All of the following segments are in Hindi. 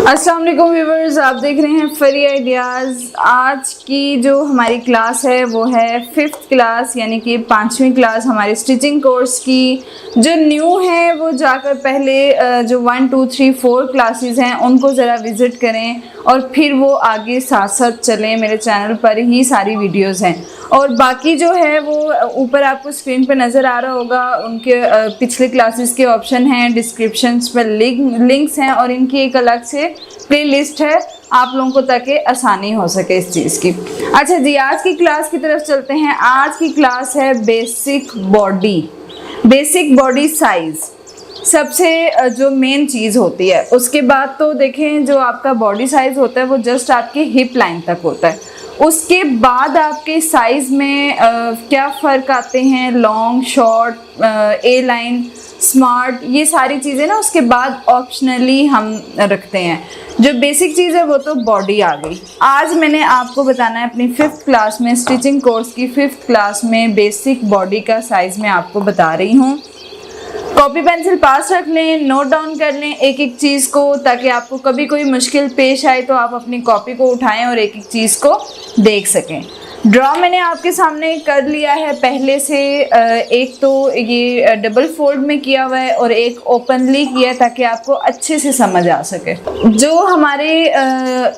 अस्सलाम वालेकुम व्यूवर्स, आप देख रहे हैं फरी आइडियाज़। आज की जो हमारी क्लास है वो है 5th क्लास, यानी कि 5वीं क्लास हमारे स्टिचिंग कोर्स की। जो न्यू है वो जाकर पहले जो 1, 2, 3, 4 क्लासेस हैं उनको ज़रा विज़िट करें और फिर वो आगे साथ साथ चलें। मेरे चैनल पर ही सारी वीडियोज़ हैं और बाकी जो है वो ऊपर आपको स्क्रीन पर नज़र आ रहा होगा। उनके पिछले क्लासेस के ऑप्शन हैं, डिस्क्रिप्शंस पर लिंक्स हैं और इनकी एक अलग से प्लेलिस्ट है आप लोगों को, ताकि आसानी हो सके इस चीज़ की। अच्छा जी, आज की क्लास की तरफ चलते हैं। आज की क्लास है बेसिक बॉडी साइज़। सबसे जो मेन चीज़ होती है, उसके बाद तो देखें जो आपका बॉडी साइज़ होता है वो जस्ट आपके हिप लाइन तक होता है। उसके बाद आपके साइज़ में क्या फ़र्क आते हैं, लॉन्ग, शॉर्ट, ए लाइन, स्मार्ट, ये सारी चीज़ें ना उसके बाद ऑप्शनली हम रखते हैं। जो बेसिक चीज़ है वो तो बॉडी आ गई। आज मैंने आपको बताना है अपनी 5th क्लास में, स्टिचिंग कोर्स की 5th क्लास में बेसिक बॉडी का साइज़ मैं आपको बता रही हूँ। कॉपी पेंसिल पास रख लें, नोट डाउन कर लें एक एक चीज़ को, ताकि आपको कभी कोई मुश्किल पेश आए तो आप अपनी कॉपी को उठाएं और एक एक चीज़ को देख सकें। ड्रॉ मैंने आपके सामने कर लिया है पहले से। एक तो ये डबल फोल्ड में किया हुआ है और एक ओपनली किया है, ताकि आपको अच्छे से समझ आ सके। जो हमारे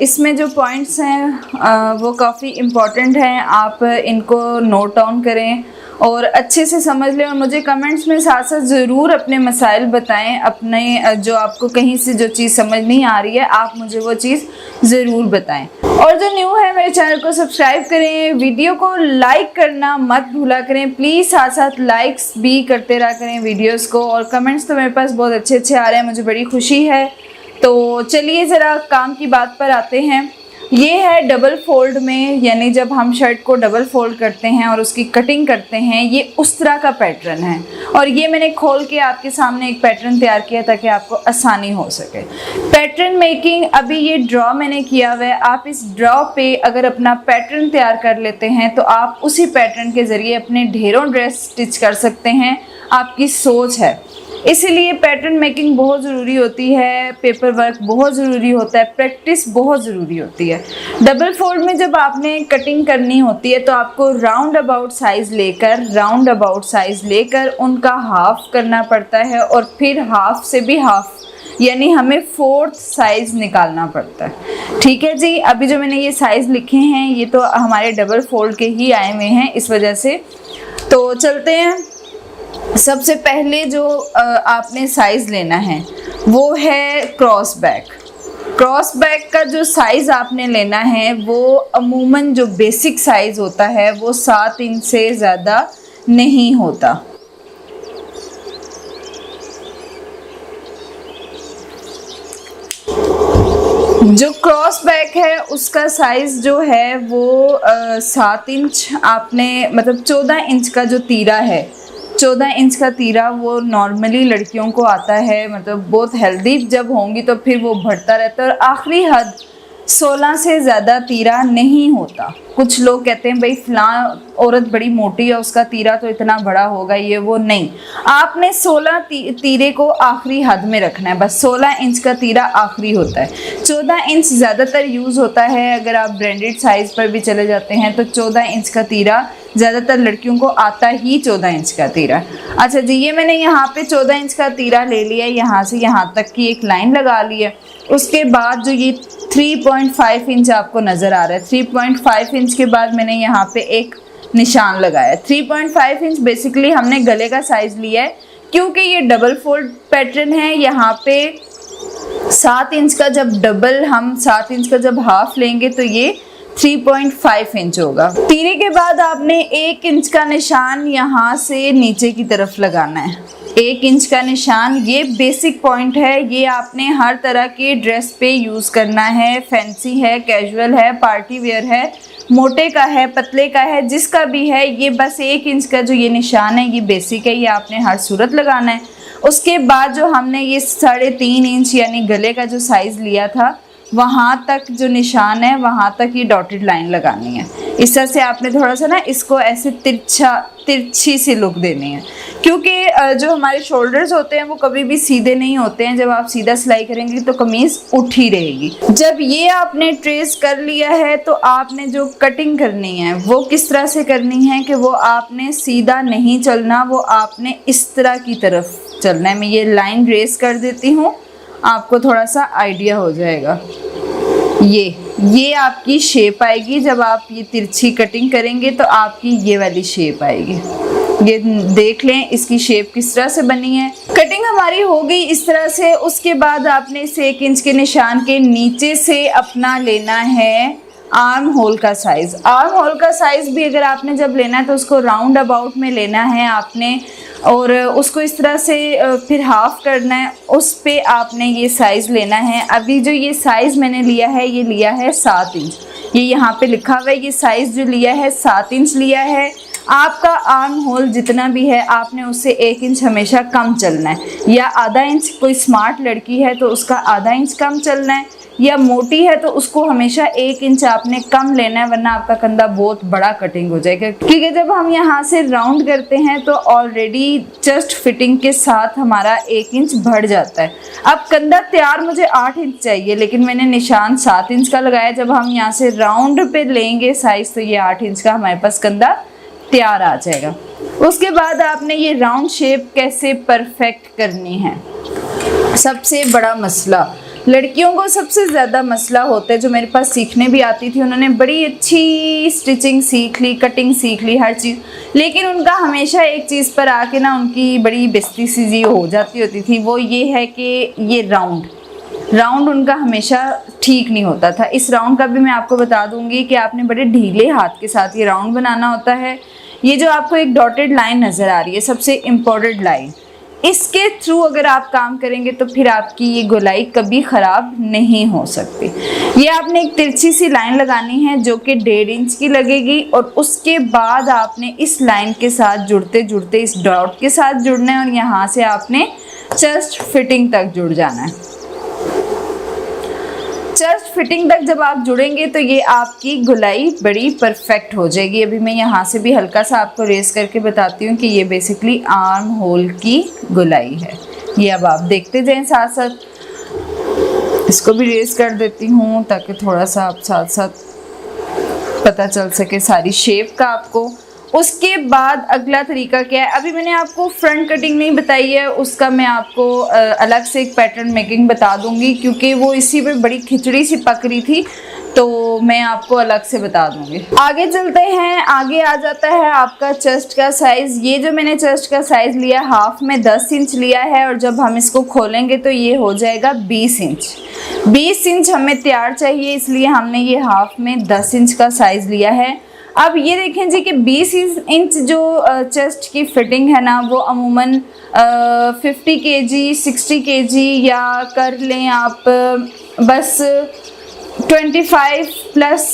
इसमें जो पॉइंट्स हैं वो काफ़ी इम्पॉर्टेंट हैं, आप इनको नोट डाउन करें और अच्छे से समझ लें। और मुझे कमेंट्स में साथ साथ ज़रूर अपने मसाइल बताएं, अपने जो आपको कहीं से जो चीज़ समझ नहीं आ रही है आप मुझे वो चीज़ ज़रूर बताएं। और जो न्यू है मेरे चैनल को सब्सक्राइब करें, वीडियो को लाइक करना मत भूला करें प्लीज़, साथ साथ लाइक्स भी करते रहा करें वीडियोस को। और कमेंट्स तो मेरे पास बहुत अच्छे अच्छे आ रहे हैं, मुझे बड़ी खुशी है। तो चलिए ज़रा काम की बात पर आते हैं। ये है डबल फोल्ड में, यानी जब हम शर्ट को डबल फोल्ड करते हैं और उसकी कटिंग करते हैं, ये उस तरह का पैटर्न है। और ये मैंने खोल के आपके सामने एक पैटर्न तैयार किया ताकि आपको आसानी हो सके। पैटर्न मेकिंग, अभी ये ड्रॉ मैंने किया हुआ है। आप इस ड्रॉ पे अगर अपना पैटर्न तैयार कर लेते हैं तो आप उसी पैटर्न के ज़रिए अपने ढेरों ड्रेस स्टिच कर सकते हैं। आपकी सोच है, इसीलिए पैटर्न मेकिंग बहुत ज़रूरी होती है, पेपर वर्क बहुत ज़रूरी होता है, प्रैक्टिस बहुत ज़रूरी होती है। डबल फोल्ड में जब आपने कटिंग करनी होती है तो आपको राउंड अबाउट साइज़ लेकर उनका हाफ करना पड़ता है और फिर हाफ से भी हाफ, यानी हमें 4th साइज़ निकालना पड़ता है। ठीक है जी, अभी जो मैंने ये साइज़ लिखे हैं ये तो हमारे डबल फोल्ड के ही आए हुए हैं, इस वजह से। तो चलते हैं। सबसे पहले जो आपने साइज़ लेना है वो है क्रॉस बैक का जो साइज़ आपने लेना है वो अमूमन जो बेसिक साइज़ होता है वो 7 इंच से ज़्यादा नहीं होता। जो क्रॉस बैक है उसका साइज़ जो है वो 7 इंच आपने, मतलब 14 इंच का जो तीरा है, 14 इंच का तीरा वो नॉर्मली लड़कियों को आता है। मतलब बहुत हेल्दी जब होंगी तो फिर वो बढ़ता रहता है और आखिरी हद 16 से ज़्यादा तीरा नहीं होता। कुछ लोग कहते हैं भाई फ़लाँ औरत बड़ी मोटी है उसका तीरा तो इतना बड़ा होगा, ये वो नहीं। आपने 16 तीरे को आखिरी हद में रखना है, बस 16 इंच का तीरा आखिरी होता है। 14 इंच ज़्यादातर यूज़ होता है। अगर आप ब्रांडेड साइज़ पर भी चले जाते हैं तो 14 इंच का तीरा ज़्यादातर लड़कियों को आता ही 14 इंच का तीरा। अच्छा जी, ये मैंने यहाँ पे 14 इंच का तीरा ले लिया, यहाँ से यहाँ तक की एक लाइन लगा ली है। उसके बाद जो ये 3.5 इंच आपको नज़र आ रहा है, 3.5 इंच के बाद मैंने यहाँ पे एक निशान लगाया। 3.5 इंच बेसिकली हमने गले का साइज़ लिया है, क्योंकि ये डबल फोल्ड पैटर्न है। यहाँ पे 7 इंच का जब डबल, हम 7 इंच का जब हाफ लेंगे तो ये 3.5 इंच होगा। तीरे के बाद आपने 1 इंच का निशान यहाँ से नीचे की तरफ लगाना है। 1 इंच का निशान, ये बेसिक पॉइंट है। ये आपने हर तरह के ड्रेस पे यूज़ करना है, फैंसी है, कैजुअल है, पार्टी वेयर है, मोटे का है, पतले का है, जिसका भी है। ये बस 1 इंच का जो ये निशान है ये बेसिक है, ये आपने हर सूरत लगाना है। उसके बाद जो हमने ये 3.5 इंच यानी गले का जो साइज़ लिया था वहाँ तक जो निशान है वहाँ तक ये डॉटेड लाइन लगानी है। इस तरह से आपने थोड़ा सा ना इसको ऐसे तिरछी सी लुक देनी है, क्योंकि जो हमारे शोल्डर्स होते हैं वो कभी भी सीधे नहीं होते हैं। जब आप सीधा सिलाई करेंगे तो कमीज़ उठ ही रहेगी। जब ये आपने ट्रेस कर लिया है तो आपने जो कटिंग करनी है वो किस तरह से करनी है कि वो आपने सीधा नहीं चलना, वो आपने इस तरह की तरफ चलना है। मैं ये लाइन ट्रेस कर देती हूँ, आपको थोड़ा सा आइडिया हो जाएगा। ये आपकी शेप आएगी। जब आप ये तिरछी कटिंग करेंगे तो आपकी ये वाली शेप आएगी। ये देख लें इसकी शेप किस तरह से बनी है। कटिंग हमारी हो गई इस तरह से। उसके बाद आपने इसे 1 इंच के निशान के नीचे से अपना लेना है आर्म होल का साइज़। आर्म होल का साइज़ भी अगर आपने जब लेना है तो उसको राउंड अबाउट में लेना है आपने, और उसको इस तरह से फिर हाफ करना है, उस पे आपने ये साइज़ लेना है। अभी जो ये साइज़ मैंने लिया है ये लिया है 7 इंच। ये यहाँ पे लिखा हुआ है, ये साइज़ जो लिया है 7 इंच लिया है। आपका आर्म होल जितना भी है आपने उससे 1 इंच हमेशा कम चलना है, या आधा इंच। कोई स्मार्ट लड़की है तो उसका आधा इंच कम चलना है, या मोटी है तो उसको हमेशा 1 इंच आपने कम लेना है, वरना आपका कंधा बहुत बड़ा कटिंग हो जाएगा। क्योंकि जब हम यहाँ से राउंड करते हैं तो ऑलरेडी चेस्ट फिटिंग के साथ हमारा 1 इंच बढ़ जाता है। अब कंधा तैयार मुझे 8 इंच चाहिए, लेकिन मैंने निशान 7 इंच का लगाया। जब हम यहाँ से राउंड पे लेंगे साइज तो ये 8 इंच का हमारे पास कंधा तैयार आ जाएगा। उसके बाद आपने ये राउंड शेप कैसे परफेक्ट करनी है, सबसे बड़ा मसला लड़कियों को सबसे ज़्यादा मसला होता है। जो मेरे पास सीखने भी आती थी उन्होंने बड़ी अच्छी स्टिचिंग सीख ली, कटिंग सीख ली, हर चीज़, लेकिन उनका हमेशा एक चीज़ पर आके ना उनकी बड़ी बेइज्जती सी हो जाती होती थी। वो ये है कि ये राउंड उनका हमेशा ठीक नहीं होता था। इस राउंड का भी मैं आपको बता दूंगी कि आपने बड़े ढीले हाथ के साथ ये राउंड बनाना होता है। ये जो आपको एक डॉटेड लाइन नज़र आ रही है सबसे इम्पोर्टेंट लाइन, इसके थ्रू अगर आप काम करेंगे तो फिर आपकी ये गोलाई कभी ख़राब नहीं हो सकती। ये आपने एक तिरछी सी लाइन लगानी है जो कि 1.5 इंच की लगेगी, और उसके बाद आपने इस लाइन के साथ जुड़ते जुड़ते इस डॉट के साथ जुड़ना है, और यहाँ से आपने चेस्ट फिटिंग तक जुड़ जाना है। चेस्ट फिटिंग तक जब आप जुड़ेंगे तो ये आपकी गोलाई बड़ी परफेक्ट हो जाएगी। अभी मैं यहाँ से भी हल्का सा आपको रेस करके बताती हूँ कि ये बेसिकली आर्म होल की गोलाई है। ये अब आप देखते जाएं साथ साथ। इसको भी रेस कर देती हूँ ताकि थोड़ा सा आप साथ साथ पता चल सके सारी शेप का आपको। उसके बाद अगला तरीका क्या है, अभी मैंने आपको फ्रंट कटिंग नहीं बताई है, उसका मैं आपको अलग से एक पैटर्न मेकिंग बता दूंगी, क्योंकि वो इसी पे बड़ी खिचड़ी सी पक रही थी, तो मैं आपको अलग से बता दूंगी। आगे चलते हैं। आगे आ जाता है आपका चेस्ट का साइज़। ये जो मैंने चेस्ट का साइज़ लिया हाफ में 10 इंच लिया है, और जब हम इसको खोलेंगे तो ये हो जाएगा 20 इंच। 20 इंच हमें तैयार चाहिए, इसलिए हमने ये हाफ में 10 इंच का साइज़ लिया है। अब ये देखें जी कि 20 इंच जो चेस्ट की फिटिंग है ना, वो अमूमन 50 kg 60 kg या कर लें आप बस 25 प्लस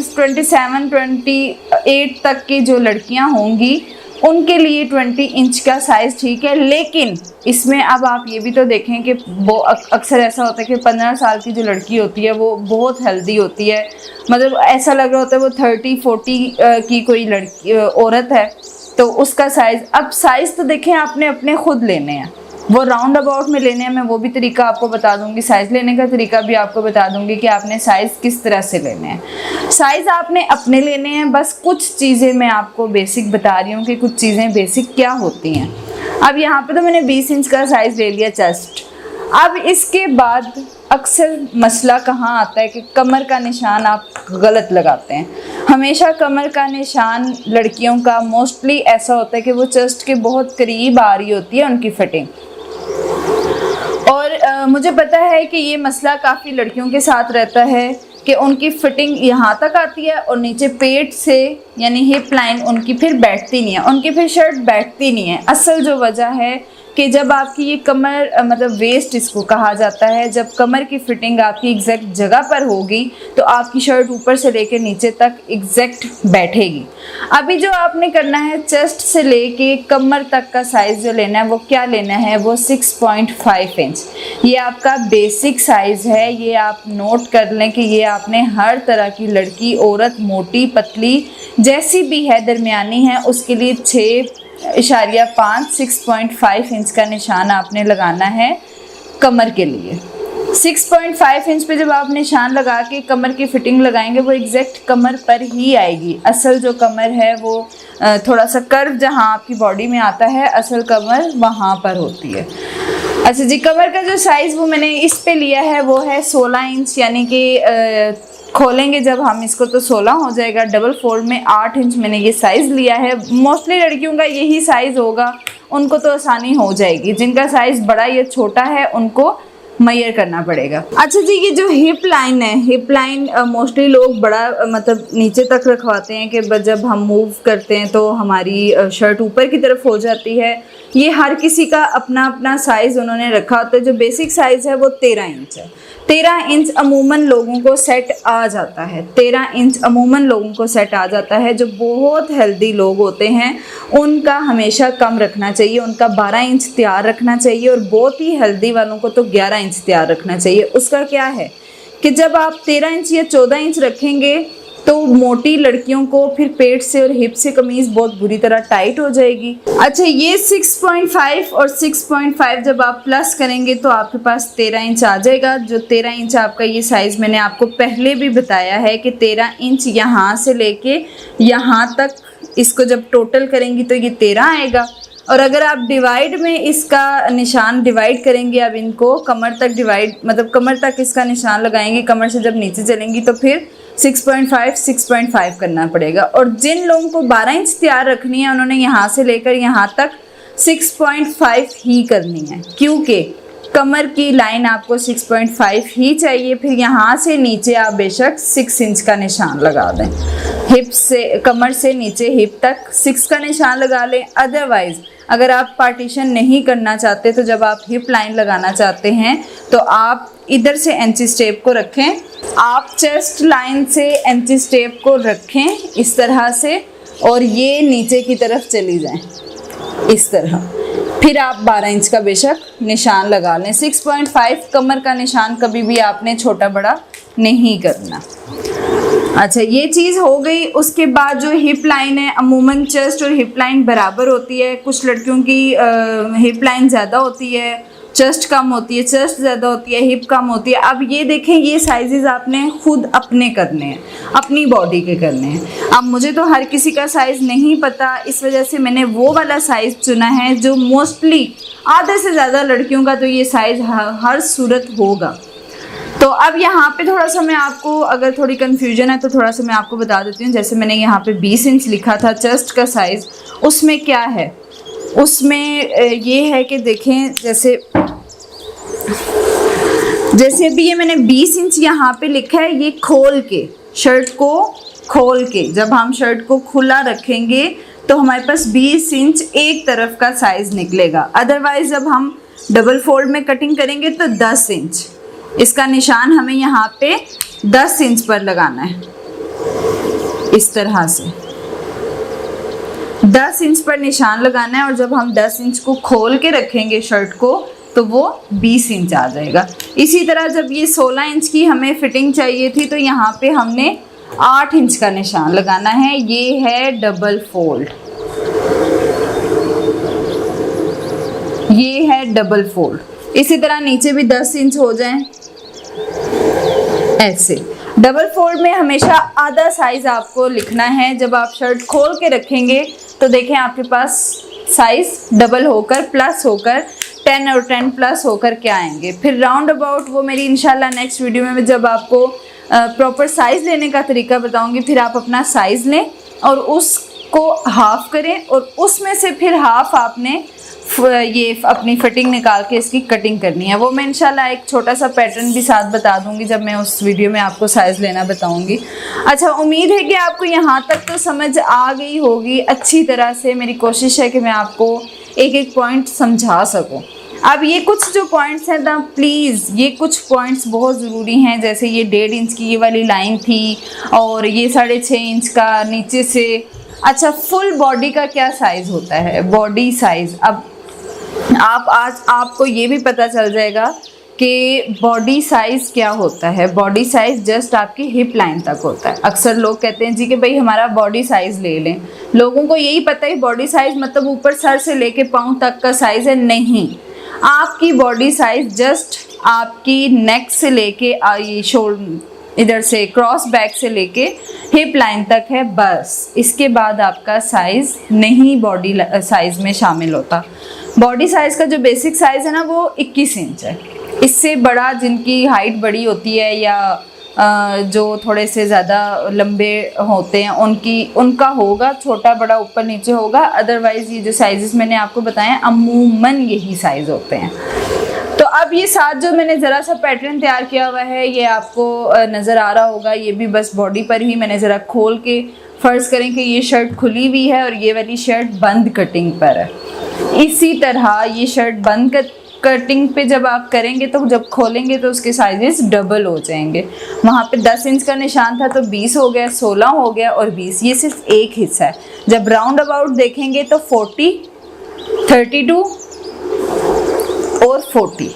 27 28 तक की जो लड़कियां होंगी उनके लिए 20 इंच का साइज़ ठीक है। लेकिन इसमें अब आप ये भी तो देखें कि वो अक्सर ऐसा होता है कि 15 साल की जो लड़की होती है वो बहुत हेल्दी होती है, मतलब ऐसा लग रहा होता है वो 30-40 की कोई लड़की औरत है, तो उसका साइज़। अब साइज़ तो देखें आपने अपने खुद लेने हैं, वो राउंड अबाउट में लेने हैं। मैं वो भी तरीका आपको बता दूंगी, साइज़ लेने का तरीका भी आपको बता दूंगी कि आपने साइज़ किस तरह से लेने हैं। साइज़ आपने अपने लेने हैं। बस कुछ चीज़ें मैं आपको बेसिक बता रही हूँ कि कुछ चीज़ें बेसिक क्या होती हैं। अब यहाँ पे तो मैंने 20 इंच का साइज़ ले लिया चेस्ट। अब इसके बाद अक्सर मसला कहाँ आता है कि कमर का निशान आप गलत लगाते हैं। हमेशा कमर का निशान लड़कियों का मोस्टली ऐसा होता है कि वो चेस्ट के बहुत करीब आ रही होती है उनकी फिटिंग, और मुझे पता है कि ये मसला काफ़ी लड़कियों के साथ रहता है कि उनकी फिटिंग यहाँ तक आती है और नीचे पेट से यानी हिप लाइन उनकी फिर बैठती नहीं है, उनकी फिर शर्ट बैठती नहीं है। असल जो वजह है कि जब आपकी ये कमर मतलब वेस्ट इसको कहा जाता है, जब कमर की फिटिंग आपकी एग्जैक्ट जगह पर होगी तो आपकी शर्ट ऊपर से लेकर नीचे तक एग्जैक्ट बैठेगी। अभी जो आपने करना है, चेस्ट से लेके कमर तक का साइज़ जो लेना है वो क्या लेना है, वो 6.5 इंच। ये आपका बेसिक साइज़ है, ये आप नोट कर लें कि ये आपने हर तरह की लड़की, औरत, मोटी पतली जैसी भी है, दरमियानी है, उसके लिए 6.5 6.5 इंच का निशान आपने लगाना है कमर के लिए। 6.5 इंच पे जब आप निशान लगा के कमर की फिटिंग लगाएंगे वो एग्जैक्ट कमर पर ही आएगी। असल जो कमर है वो थोड़ा सा कर्व जहाँ आपकी बॉडी में आता है, असल कमर वहाँ पर होती है। अच्छा जी, कमर का जो साइज़ वो मैंने इस पे लिया है वो है 16 इंच, यानी कि खोलेंगे जब हम इसको तो 16 हो जाएगा। डबल फोल्ड में 8 इंच मैंने ये साइज़ लिया है। मोस्टली लड़कियों का यही साइज़ होगा, उनको तो आसानी हो जाएगी। जिनका साइज़ बड़ा या छोटा है उनको मेजर करना पड़ेगा। अच्छा जी, ये जो हिप लाइन है, हिप लाइन मोस्टली लोग बड़ा मतलब नीचे तक रखवाते हैं कि जब हम मूव करते हैं तो हमारी शर्ट ऊपर की तरफ हो जाती है। ये हर किसी का अपना अपना साइज़ उन्होंने रखा होता है। जो बेसिक साइज़ है वो 13 इंच है। 13 इंच अमूमन लोगों को सेट आ जाता है। 13 इंच अमूमन लोगों को सेट आ जाता है। जो बहुत हेल्दी लोग होते हैं उनका हमेशा कम रखना चाहिए, उनका 12 इंच तैयार रखना चाहिए, और बहुत ही हेल्दी वालों को तो 11 इंच तैयार रखना चाहिए। उसका क्या है कि जब आप 13 इंच या 14 इंच रखेंगे तो मोटी लड़कियों को फिर पेट से और हिप से कमीज़ बहुत बुरी तरह टाइट हो जाएगी। अच्छा, ये 6.5 और 6.5 जब आप प्लस करेंगे तो आपके पास 13 इंच आ जाएगा। जो 13 इंच आपका ये साइज़ मैंने आपको पहले भी बताया है कि 13 इंच यहाँ से लेके यहाँ तक, इसको जब टोटल करेंगी तो ये 13 आएगा। और अगर आप डिवाइड में इसका निशान डिवाइड करेंगे, अब इनको कमर तक डिवाइड मतलब कमर तक इसका निशान लगाएंगे, कमर से जब नीचे चलेंगी तो फिर 6.5 करना पड़ेगा। और जिन लोगों को 12 इंच तैयार रखनी है उन्होंने यहाँ से लेकर यहाँ तक 6.5 ही करनी है, क्योंकि कमर की लाइन आपको 6.5 ही चाहिए। फिर यहाँ से नीचे आप बेशक 6 इंच का निशान लगा दें, हिप से कमर से नीचे हिप तक 6 का निशान लगा लें। अदरवाइज़ अगर आप पार्टीशन नहीं करना चाहते तो जब आप हिप लाइन लगाना चाहते हैं तो आप इधर से एंची स्टेप को रखें, आप चेस्ट लाइन से एंची स्टेप को रखें इस तरह से, और ये नीचे की तरफ चली जाएं इस तरह। फिर आप 12 इंच का बेशक निशान लगा लें। 6.5 कमर का निशान कभी भी आपने छोटा बड़ा नहीं करना। अच्छा, ये चीज़ हो गई। उसके बाद जो हिप लाइन है, अमूमन चेस्ट और हिप लाइन बराबर होती है। कुछ लड़कियों की हिप लाइन ज़्यादा होती है, चेस्ट कम होती है, चेस्ट ज़्यादा होती है, हिप कम होती है। अब ये देखें, ये साइजेस आपने खुद अपने करने हैं, अपनी बॉडी के करने हैं। अब मुझे तो हर किसी का साइज़ नहीं पता, इस वजह से मैंने वो वाला साइज़ चुना है जो मोस्टली आधे से ज़्यादा लड़कियों का तो ये साइज़ हर सूरत होगा। तो अब यहाँ पे थोड़ा सा मैं आपको, अगर थोड़ी कन्फ्यूजन है तो थोड़ा सा मैं आपको बता देती हूँ। जैसे मैंने यहाँ पे 20 इंच लिखा था चेस्ट का साइज़, उसमें क्या है, उसमें ये है कि देखें, जैसे अभी ये मैंने 20 इंच यहाँ पे लिखा है, ये खोल के, शर्ट को खोल के जब हम शर्ट को खुला रखेंगे तो हमारे पास 20 इंच एक तरफ का साइज़ निकलेगा। अदरवाइज़ जब हम डबल फोल्ड में कटिंग करेंगे तो 10 इंच, इसका निशान हमें यहाँ पे 10 इंच पर लगाना है इस तरह से। 10 इंच पर निशान लगाना है, और जब हम 10 इंच को खोल के रखेंगे शर्ट को तो वो 20 इंच आ जाएगा। इसी तरह जब ये 16 इंच की हमें फिटिंग चाहिए थी तो यहाँ पे हमने 8 इंच का निशान लगाना है। ये है डबल फोल्ड, ये है डबल फोल्ड। इसी तरह नीचे भी 10 इंच हो जाएं ऐसे। डबल फोल्ड में हमेशा आधा साइज़ आपको लिखना है। जब आप शर्ट खोल के रखेंगे तो देखें आपके पास साइज़ डबल होकर प्लस होकर 10 और 10 प्लस होकर क्या आएंगे। फिर राउंड अबाउट वो मेरी इंशाल्लाह नेक्स्ट वीडियो में जब आपको प्रॉपर साइज़ लेने का तरीका बताऊंगी, फिर आप अपना साइज़ लें और उसको हाफ करें, और उसमें से फिर हाफ आपने ये अपनी फिटिंग निकाल के इसकी कटिंग करनी है। वो मैं इंशाल्लाह एक छोटा सा पैटर्न भी साथ बता दूंगी जब मैं उस वीडियो में आपको साइज़ लेना बताऊंगी। अच्छा, उम्मीद है कि आपको यहाँ तक तो समझ आ गई होगी अच्छी तरह से। मेरी कोशिश है कि मैं आपको एक एक पॉइंट समझा सकूं। अब ये कुछ जो पॉइंट्स हैं ना, प्लीज़ ये कुछ पॉइंट्स बहुत ज़रूरी हैं। जैसे ये 1.5 इंच की ये वाली लाइन थी, और ये 6.5 इंच का नीचे से। अच्छा, फुल बॉडी का क्या साइज़ होता है, बॉडी साइज़। अब आज आपको ये भी पता चल जाएगा कि बॉडी साइज़ क्या होता है। बॉडी साइज़ जस्ट आपकी हिप लाइन तक होता है। अक्सर लोग कहते हैं जी कि भाई हमारा बॉडी साइज़ ले लें। लोगों को यही पता है बॉडी साइज़ मतलब ऊपर सर से लेके पाँव तक का साइज़ है। नहीं, आपकी बॉडी साइज़ जस्ट आपकी नेक से लेके ये शोल्डर इधर से क्रॉस बैक से लेके हिप लाइन तक है, बस। इसके बाद आपका साइज़ नहीं बॉडी साइज़ में शामिल होता। बॉडी साइज़ का जो बेसिक साइज़ है ना वो 21 इंच है। इससे बड़ा जिनकी हाइट बड़ी होती है या जो थोड़े से ज़्यादा लंबे होते हैं उनका होगा छोटा बड़ा ऊपर नीचे होगा। अदरवाइज़ ये जो साइज़ेस मैंने आपको बताए हैं अमूमन यही साइज़ होते हैं। तो अब ये साथ जो मैंने ज़रा सा पैटर्न तैयार किया हुआ है ये आपको नज़र आ रहा होगा। ये भी बस बॉडी पर ही मैंने ज़रा खोल के, फ़र्ज़ करें कि ये शर्ट खुली हुई है और ये वाली शर्ट बंद कटिंग पर है। इसी तरह ये शर्ट बंद कटिंग पे जब आप करेंगे तो जब खोलेंगे तो उसके साइजेस डबल हो जाएंगे। वहाँ पे 10 इंच का निशान था तो 20 हो गया, 16 हो गया और 20। ये सिर्फ एक हिस्सा है। जब राउंड अबाउट देखेंगे तो 40, 32 और 40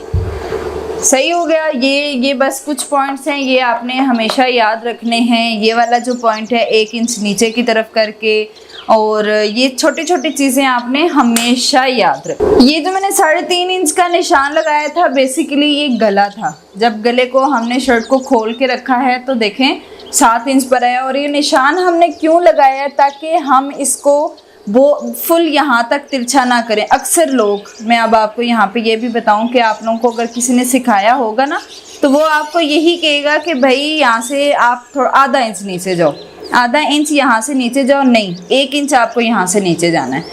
सही हो गया। ये बस कुछ पॉइंट्स हैं, ये आपने हमेशा याद रखने हैं। ये वाला जो पॉइंट है 1 इंच नीचे की तरफ करके, और ये छोटी छोटी चीज़ें आपने हमेशा याद रखें। ये जो मैंने 3.5 इंच का निशान लगाया था बेसिकली ये गला था। जब गले को हमने शर्ट को खोल के रखा है तो देखें 7 इंच पर आया। और ये निशान हमने क्यों लगाया है, ताकि हम इसको वो फुल यहाँ तक तिरछा ना करें। अक्सर लोग, मैं अब आपको यहाँ पे ये भी बताऊँ कि आप लोगों को अगर किसी ने सिखाया होगा ना तो वो आपको यही कहेगा कि भाई यहाँ से आप थोड़ा आधा इंच नीचे जाओ, आधा इंच यहाँ से नीचे जाओ। नहीं, 1 इंच आपको यहाँ से नीचे जाना है।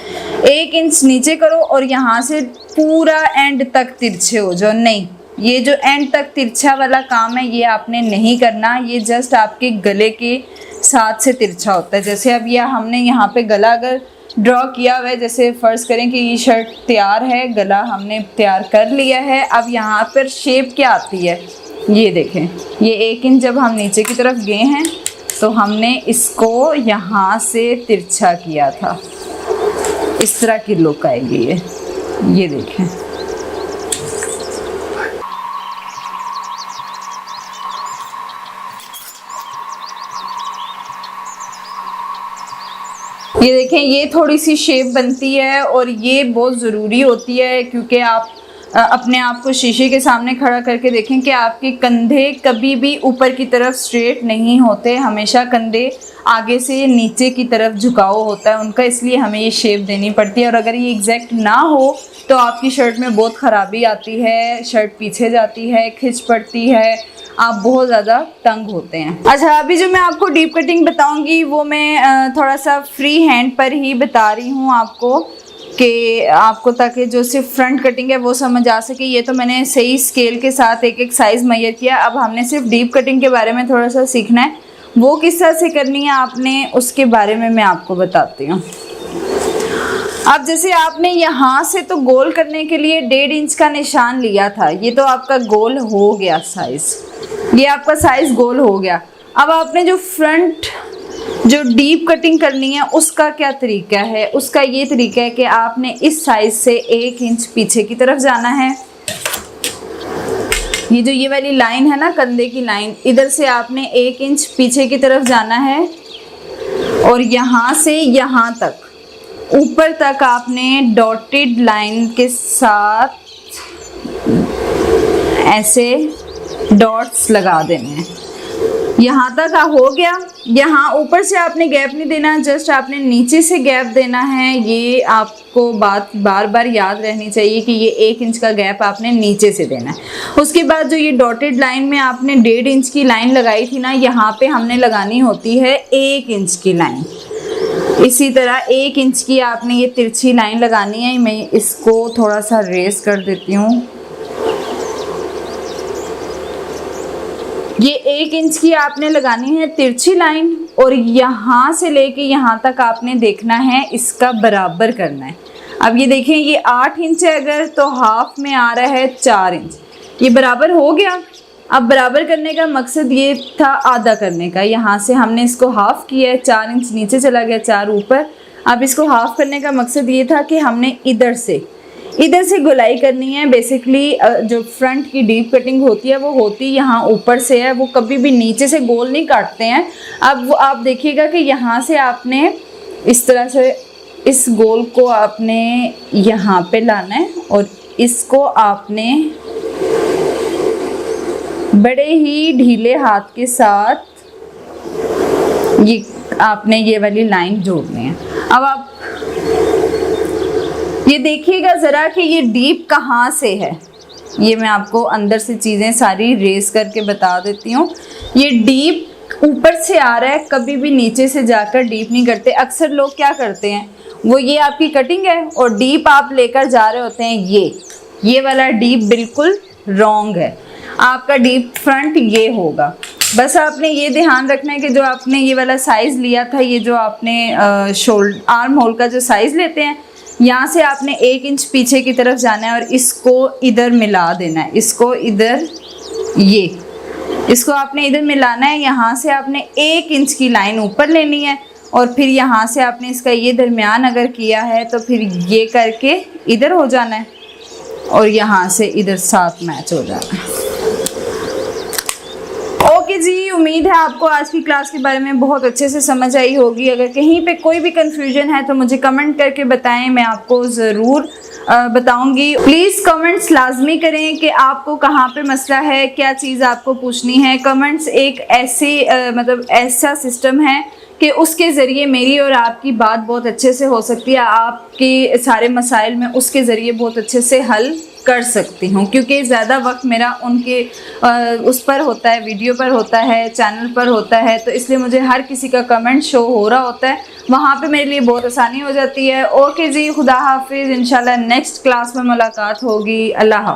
1 इंच नीचे करो और यहाँ से पूरा एंड तक तिरछे हो जाओ। नहीं, ये जो एंड तक तिरछा वाला काम है ये आपने नहीं करना। ये जस्ट आपके गले के साथ से तिरछा होता है। जैसे अब यह हमने यहाँ पे गला अगर ड्रॉ किया हुआ है, जैसे फ़र्ज़ करें कि ये शर्ट तैयार है, गला हमने तैयार कर लिया है। अब यहाँ पर शेप क्या आती है ये देखें। ये 1 इंच जब हम नीचे की तरफ गए हैं तो हमने इसको यहाँ से तिरछा किया था। इस तरह की लुक आएगी ये देखें। ये देखें, ये थोड़ी सी शेप बनती है और ये बहुत ज़रूरी होती है क्योंकि आप अपने आप को शीशे के सामने खड़ा करके देखें कि आपके कंधे कभी भी ऊपर की तरफ स्ट्रेट नहीं होते। हमेशा कंधे आगे से नीचे की तरफ झुकाव होता है उनका, इसलिए हमें ये शेप देनी पड़ती है। और अगर ये एग्जैक्ट ना हो तो आपकी शर्ट में बहुत ख़राबी आती है, शर्ट पीछे जाती है, खिंच पड़ती है, आप बहुत ज़्यादा तंग होते हैं। अच्छा, अभी जो मैं आपको डीप कटिंग बताऊंगी वो मैं थोड़ा सा फ्री हैंड पर ही बता रही हूँ आपको, कि आपको ताकि जो सिर्फ फ्रंट कटिंग है वो समझ आ सके। ये तो मैंने सही स्केल के साथ एक एक साइज़ मैयर किया। अब हमने सिर्फ डीप कटिंग के बारे में थोड़ा सा सीखना है, वो किस तरह से करनी है आपने, उसके बारे में मैं आपको बताती हूँ। अब जैसे आपने यहाँ से तो गोल करने के लिए 1.5 इंच का निशान लिया था, ये तो आपका गोल हो गया साइज़, ये आपका साइज़ गोल हो गया। अब आपने जो फ्रंट जो डीप कटिंग करनी है उसका क्या तरीका है, उसका ये तरीका है कि आपने इस साइज़ से 1 इंच पीछे की तरफ जाना है। ये जो ये वाली लाइन है ना, कंधे की लाइन, इधर से आपने 1 इंच पीछे की तरफ जाना है और यहाँ से यहाँ तक ऊपर तक आपने डॉटेड लाइन के साथ ऐसे डॉट्स लगा देने हैं। यहाँ तक हो गया। यहाँ ऊपर से आपने गैप नहीं देना, जस्ट आपने नीचे से गैप देना है। ये आपको बात बार बार याद रहनी चाहिए कि ये 1 इंच का गैप आपने नीचे से देना है। उसके बाद जो ये डॉटेड लाइन में आपने 1.5 इंच की लाइन लगाई थी ना, यहाँ पे हमने लगानी होती है 1 इंच की लाइन। इसी तरह 1 इंच की आपने ये तिरछी लाइन लगानी है। मैं इसको थोड़ा सा रेस कर देती हूँ। ये 1 इंच की आपने लगानी है तिरछी लाइन और यहाँ से लेके यहाँ तक आपने देखना है, इसका बराबर करना है। अब ये देखें ये 8 इंच है अगर, तो हाफ में आ रहा है 4 इंच। ये बराबर हो गया। अब बराबर करने का मकसद ये था आधा करने का, यहाँ से हमने इसको हाफ किया है, 4 इंच नीचे चला गया, 4 ऊपर। अब इसको हाफ करने का मकसद ये था कि हमने इधर से गोलाई करनी है। बेसिकली जो फ्रंट की डीप कटिंग होती है वो होती यहाँ ऊपर से है, वो कभी भी नीचे से गोल नहीं काटते हैं। अब आप देखिएगा कि यहाँ से आपने इस तरह से इस गोल को आपने यहाँ पे लाना है और इसको आपने बड़े ही ढीले हाथ के साथ आपने ये वाली लाइन जोड़नी है। अब आप ये देखिएगा ज़रा कि ये डीप कहाँ से है। ये मैं आपको अंदर से चीज़ें सारी रेस करके बता देती हूँ। ये डीप ऊपर से आ रहा है, कभी भी नीचे से जाकर डीप नहीं करते। अक्सर लोग क्या करते हैं, वो ये आपकी कटिंग है और डीप आप लेकर जा रहे होते हैं। ये वाला डीप बिल्कुल रॉन्ग है। आपका डीप फ्रंट ये होगा। बस आपने ये ध्यान रखना है कि जो आपने ये वाला साइज़ लिया था, ये जो आपने शोल्डर आर्म होल का जो साइज़ लेते हैं, यहाँ से आपने 1 इंच पीछे की तरफ जाना है और इसको इधर मिला देना है। इसको आपने इधर मिलाना है। यहाँ से आपने 1 इंच की लाइन ऊपर लेनी है और फिर यहाँ से आपने इसका ये दरमियान अगर किया है तो फिर ये करके इधर हो जाना है और यहाँ से इधर साथ मैच हो जाना है। ओके जी, उम्मीद है आपको आज की क्लास के बारे में बहुत अच्छे से समझ आई होगी। अगर कहीं पे कोई भी कंफ्यूजन है तो मुझे कमेंट करके बताएं, मैं आपको ज़रूर बताऊंगी। प्लीज़ कमेंट्स लाजमी करें कि आपको कहाँ पे मसला है, क्या चीज़ आपको पूछनी है। कमेंट्स एक ऐसा सिस्टम है कि उसके ज़रिए मेरी और आपकी बात बहुत अच्छे से हो सकती है। आपके सारे मसाइल में उसके ज़रिए बहुत अच्छे से हल कर सकती हूँ, क्योंकि ज़्यादा वक्त मेरा उनके उस पर होता है, वीडियो पर होता है, चैनल पर होता है, तो इसलिए मुझे हर किसी का कमेंट शो हो रहा होता है, वहाँ पे मेरे लिए बहुत आसानी हो जाती है। ओके जी, खुदा हाफिज़। इंशाल्लाह नेक्स्ट क्लास में मुलाकात होगी। अल्लाह हाफ़िज़।